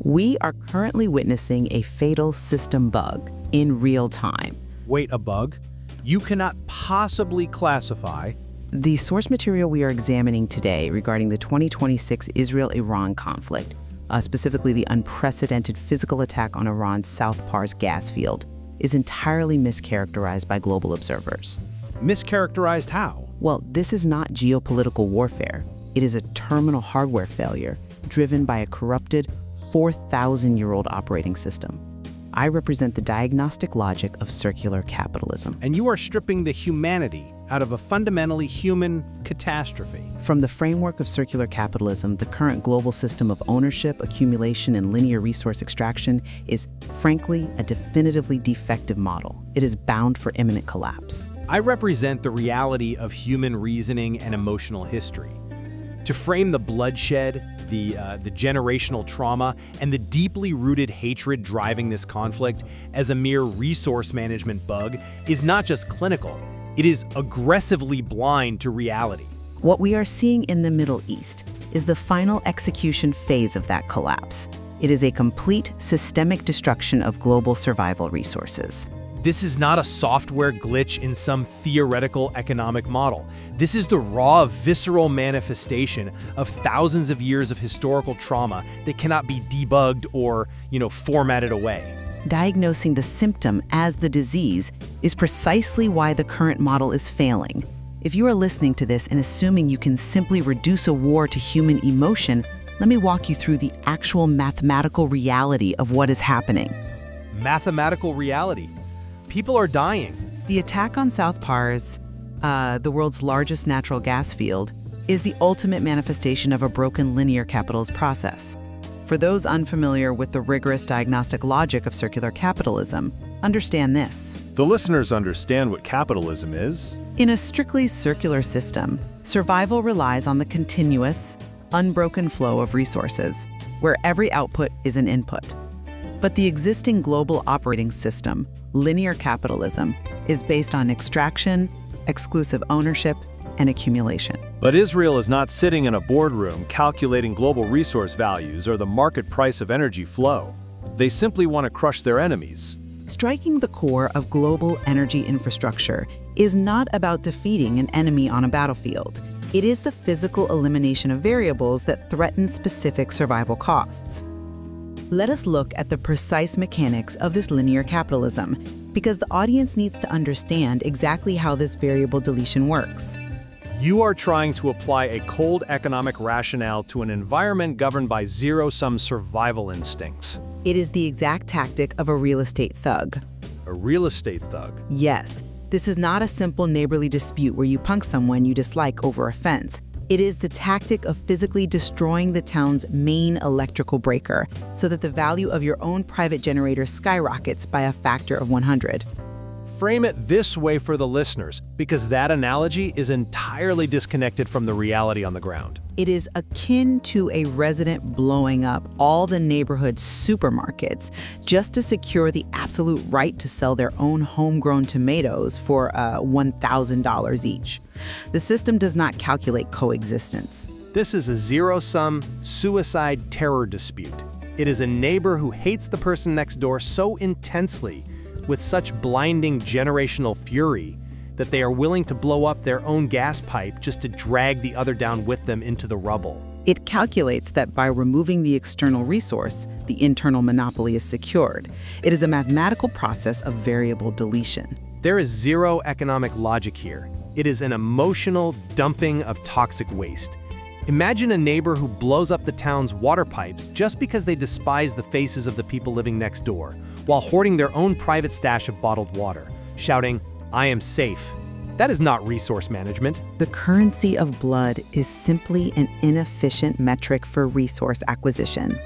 We are currently witnessing a fatal system bug in real time. Wait, a bug? You cannot possibly classify. The source material we are examining today regarding the 2026 Israel-Iran conflict, specifically the unprecedented physical attack on Iran's South Pars gas field, is entirely mischaracterized by global observers. Mischaracterized how? Well, this is not geopolitical warfare. It is a terminal hardware failure driven by a corrupted 4,000-year-old operating system. I represent the diagnostic logic of circular capitalism. And you are stripping the humanity out of a fundamentally human catastrophe. From the framework of circular capitalism, the current global system of ownership, accumulation, and linear resource extraction is, frankly, a definitively defective model. It is bound for imminent collapse. I represent the reality of human reasoning and emotional history. To frame the bloodshed, the generational trauma, and the deeply rooted hatred driving this conflict as a mere resource management bug is not just clinical, it is aggressively blind to reality. What we are seeing in the Middle East is the final execution phase of that collapse. It is a complete systemic destruction of global survival resources. This is not a software glitch in some theoretical economic model. This is the raw, visceral manifestation of thousands of years of historical trauma that cannot be debugged or, formatted away. Diagnosing the symptom as the disease is precisely why the current model is failing. If you are listening to this and assuming you can simply reduce a war to human emotion, let me walk you through the actual mathematical reality of what is happening. Mathematical reality? People are dying. The attack on South Pars, the world's largest natural gas field, is the ultimate manifestation of a broken linear capitalist process. For those unfamiliar with the rigorous diagnostic logic of circular capitalism, understand this. The listeners understand what capitalism is. In a strictly circular system, survival relies on the continuous, unbroken flow of resources, where every output is an input. But the existing global operating system, linear capitalism, is based on extraction, exclusive ownership, and accumulation. But Israel is not sitting in a boardroom calculating global resource values or the market price of energy flow. They simply want to crush their enemies. Striking the core of global energy infrastructure is not about defeating an enemy on a battlefield. It is the physical elimination of variables that threaten specific survival costs. Let us look at the precise mechanics of this linear capitalism, because the audience needs to understand exactly how this variable deletion works. You are trying to apply a cold economic rationale to an environment governed by zero-sum survival instincts. It is the exact tactic of a real estate thug. A real estate thug? Yes, this is not a simple neighborly dispute where you punk someone you dislike over a fence. It is the tactic of physically destroying the town's main electrical breaker so that the value of your own private generator skyrockets by a factor of 100. Frame it this way for the listeners, because that analogy is entirely disconnected from the reality on the ground. It is akin to a resident blowing up all the neighborhood supermarkets just to secure the absolute right to sell their own homegrown tomatoes for $1,000 each. The system does not calculate coexistence. This is a zero-sum, suicide terror dispute. It is a neighbor who hates the person next door so intensely, with such blinding generational fury, that they are willing to blow up their own gas pipe just to drag the other down with them into the rubble. It calculates that by removing the external resource, the internal monopoly is secured. It is a mathematical process of variable deletion. There is zero economic logic here. It is an emotional dumping of toxic waste. Imagine a neighbor who blows up the town's water pipes just because they despise the faces of the people living next door, while hoarding their own private stash of bottled water, shouting, "I am safe." That is not resource management. The currency of blood is simply an inefficient metric for resource acquisition.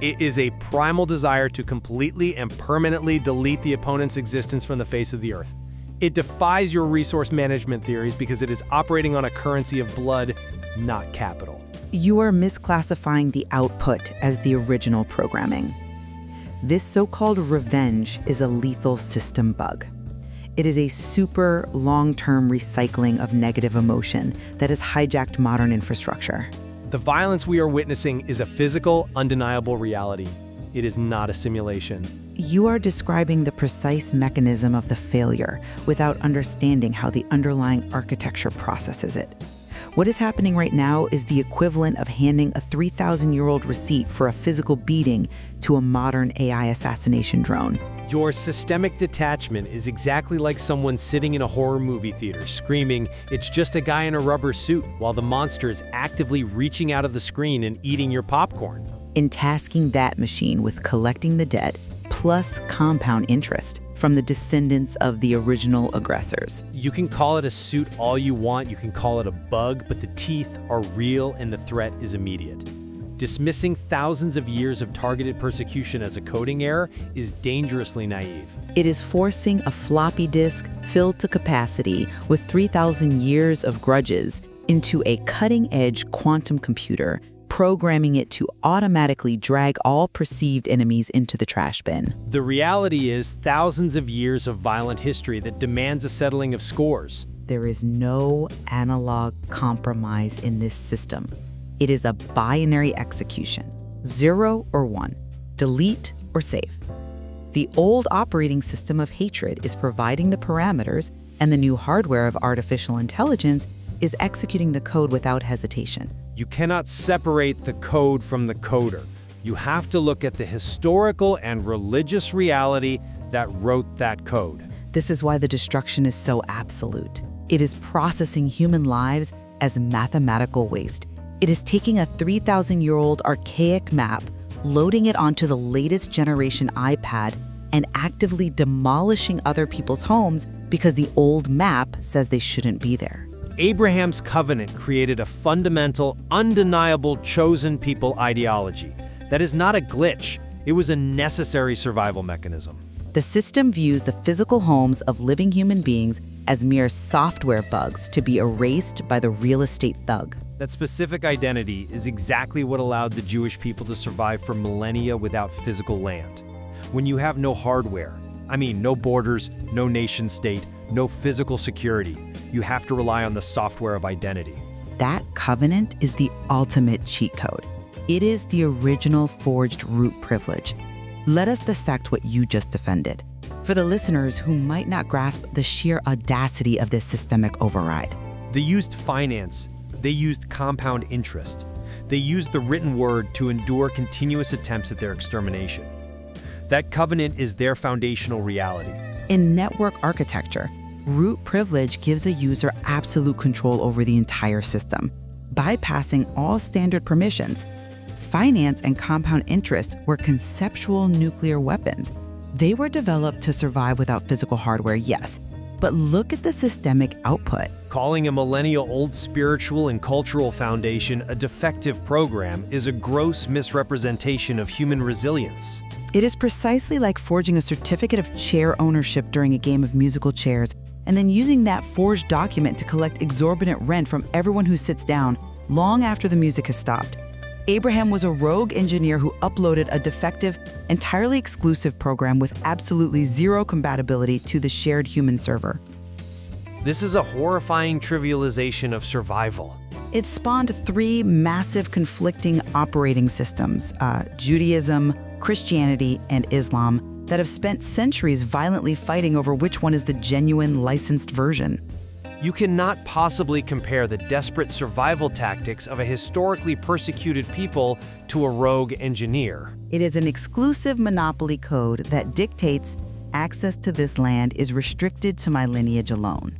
It is a primal desire to completely and permanently delete the opponent's existence from the face of the earth. It defies your resource management theories because it is operating on a currency of blood, not capital. You are misclassifying the output as the original programming. This so-called revenge is a lethal system bug. It is a super long-term recycling of negative emotion that has hijacked modern infrastructure. The violence we are witnessing is a physical, undeniable reality. It is not a simulation. You are describing the precise mechanism of the failure without understanding how the underlying architecture processes it. What is happening right now is the equivalent of handing a 3,000-year-old receipt for a physical beating to a modern AI assassination drone. Your systemic detachment is exactly like someone sitting in a horror movie theater screaming, "It's just a guy in a rubber suit," while the monster is actively reaching out of the screen and eating your popcorn. In tasking that machine with collecting the debt plus compound interest from the descendants of the original aggressors. You can call it a suit all you want, you can call it a bug, but the teeth are real and the threat is immediate. Dismissing thousands of years of targeted persecution as a coding error is dangerously naive. It is forcing a floppy disk filled to capacity with 3,000 years of grudges into a cutting-edge quantum computer, programming it to automatically drag all perceived enemies into the trash bin. The reality is thousands of years of violent history that demands a settling of scores. There is no analog compromise in this system. It is a binary execution, 0 or 1, delete or save. The old operating system of hatred is providing the parameters, and the new hardware of artificial intelligence is executing the code without hesitation. You cannot separate the code from the coder. You have to look at the historical and religious reality that wrote that code. This is why the destruction is so absolute. It is processing human lives as mathematical waste. It is taking a 3,000-year-old archaic map, loading it onto the latest generation iPad, and actively demolishing other people's homes because the old map says they shouldn't be there. Abraham's covenant created a fundamental, undeniable chosen people ideology. That is not a glitch. It was a necessary survival mechanism. The system views the physical homes of living human beings as mere software bugs to be erased by the real estate thug. That specific identity is exactly what allowed the Jewish people to survive for millennia without physical land. When you have no hardware, no borders, no nation state, no physical security, you have to rely on the software of identity. That covenant is the ultimate cheat code. It is the original forged root privilege. Let us dissect what you just defended. For the listeners who might not grasp the sheer audacity of this systemic override. They used finance. They used compound interest. They used the written word to endure continuous attempts at their extermination. That covenant is their foundational reality. In network architecture, root privilege gives a user absolute control over the entire system, bypassing all standard permissions. Finance and compound interest were conceptual nuclear weapons. They were developed to survive without physical hardware, yes, but look at the systemic output. Calling a millennia-old spiritual and cultural foundation a defective program is a gross misrepresentation of human resilience. It is precisely like forging a certificate of chair ownership during a game of musical chairs and then using that forged document to collect exorbitant rent from everyone who sits down long after the music has stopped. Abraham was a rogue engineer who uploaded a defective, entirely exclusive program with absolutely zero compatibility to the shared human server. This is a horrifying trivialization of survival. It spawned three massive conflicting operating systems, Judaism, Christianity, and Islam, that have spent centuries violently fighting over which one is the genuine licensed version. You cannot possibly compare the desperate survival tactics of a historically persecuted people to a rogue engineer. It is an exclusive monopoly code that dictates access to this land is restricted to my lineage alone.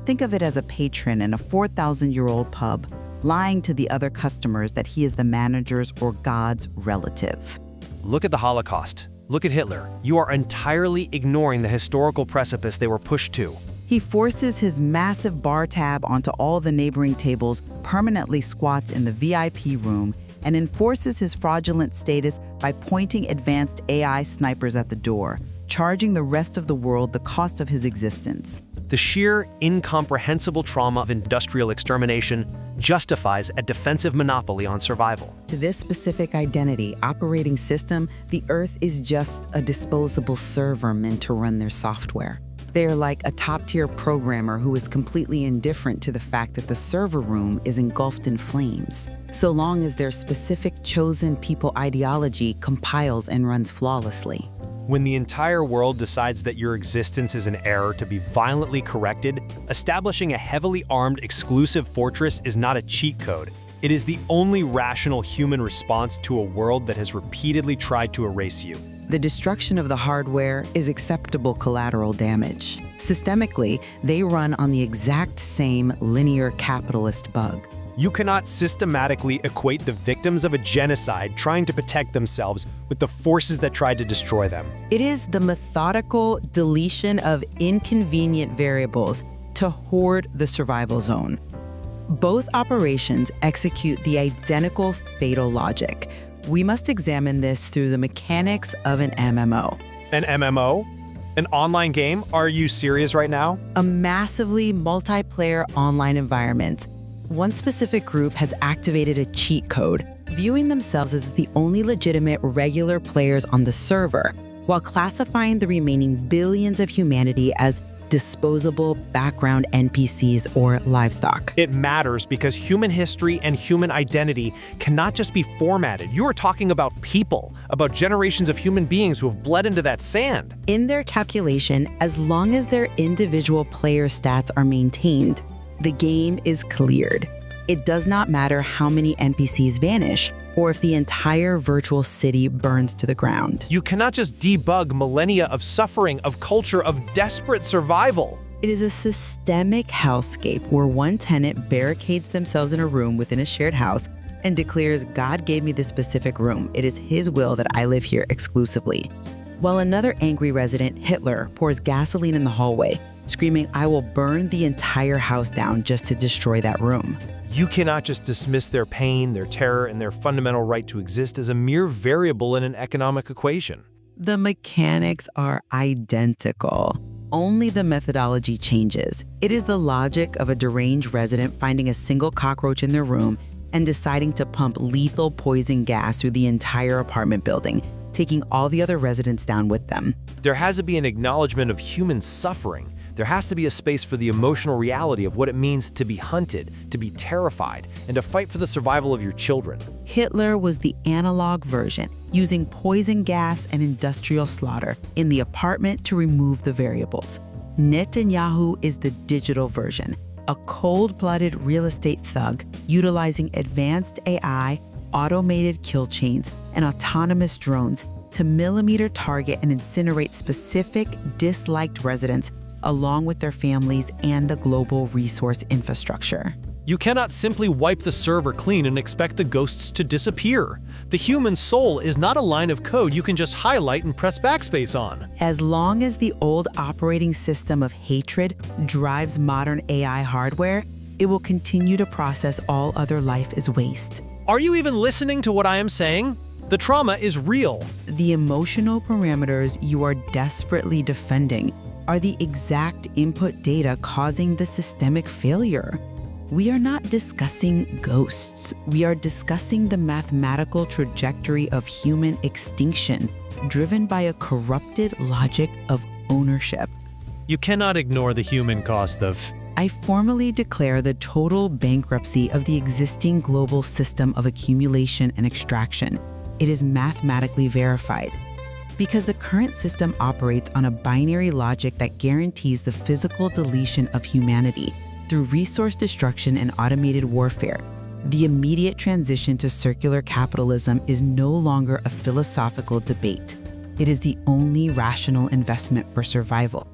Think of it as a patron in a 4,000-year-old pub lying to the other customers that he is the manager's or God's relative. Look at the Holocaust. Look at Hitler. You are entirely ignoring the historical precipice they were pushed to. He forces his massive bar tab onto all the neighboring tables, permanently squats in the VIP room, and enforces his fraudulent status by pointing advanced AI snipers at the door, charging the rest of the world the cost of his existence. The sheer, incomprehensible trauma of industrial extermination justifies a defensive monopoly on survival. To this specific identity, operating system, the Earth is just a disposable server meant to run their software. They're like a top-tier programmer who is completely indifferent to the fact that the server room is engulfed in flames, so long as their specific chosen people ideology compiles and runs flawlessly. When the entire world decides that your existence is an error to be violently corrected, establishing a heavily armed exclusive fortress is not a cheat code. It is the only rational human response to a world that has repeatedly tried to erase you. The destruction of the hardware is acceptable collateral damage. Systemically, they run on the exact same linear capitalist bug. You cannot systematically equate the victims of a genocide trying to protect themselves with the forces that tried to destroy them. It is the methodical deletion of inconvenient variables to hoard the survival zone. Both operations execute the identical fatal logic. We must examine this through the mechanics of an MMO. An MMO? An online game? Are you serious right now? A massively multiplayer online environment. One specific group has activated a cheat code, viewing themselves as the only legitimate regular players on the server, while classifying the remaining billions of humanity as disposable background NPCs or livestock. It matters because human history and human identity cannot just be formatted. You are talking about people, about generations of human beings who have bled into that sand. In their calculation, as long as their individual player stats are maintained, the game is cleared. It does not matter how many NPCs vanish or if the entire virtual city burns to the ground. You cannot just debug millennia of suffering, of culture, of desperate survival. It is a systemic hellscape where one tenant barricades themselves in a room within a shared house and declares, "God gave me this specific room. It is his will that I live here exclusively." While another angry resident, Hitler, pours gasoline in the hallway, screaming, "I will burn the entire house down just to destroy that room." You cannot just dismiss their pain, their terror, and their fundamental right to exist as a mere variable in an economic equation. The mechanics are identical. Only the methodology changes. It is the logic of a deranged resident finding a single cockroach in their room and deciding to pump lethal poison gas through the entire apartment building, taking all the other residents down with them. There has to be an acknowledgement of human suffering. There has to be a space for the emotional reality of what it means to be hunted, to be terrified, and to fight for the survival of your children. Hitler was the analog version, using poison gas and industrial slaughter in the apartment to remove the variables. Netanyahu is the digital version, a cold-blooded real estate thug utilizing advanced AI, automated kill chains, and autonomous drones to millimeter target and incinerate specific disliked residents along with their families and the global resource infrastructure. You cannot simply wipe the server clean and expect the ghosts to disappear. The human soul is not a line of code you can just highlight and press backspace on. As long as the old operating system of hatred drives modern AI hardware, it will continue to process all other life as waste. Are you even listening to what I am saying? The trauma is real. The emotional parameters you are desperately defending are the exact input data causing the systemic failure. We are not discussing ghosts. We are discussing the mathematical trajectory of human extinction, driven by a corrupted logic of ownership. You cannot ignore the human cost of... I formally declare the total bankruptcy of the existing global system of accumulation and extraction. It is mathematically verified. Because the current system operates on a binary logic that guarantees the physical deletion of humanity through resource destruction and automated warfare, the immediate transition to circular capitalism is no longer a philosophical debate. It is the only rational investment for survival.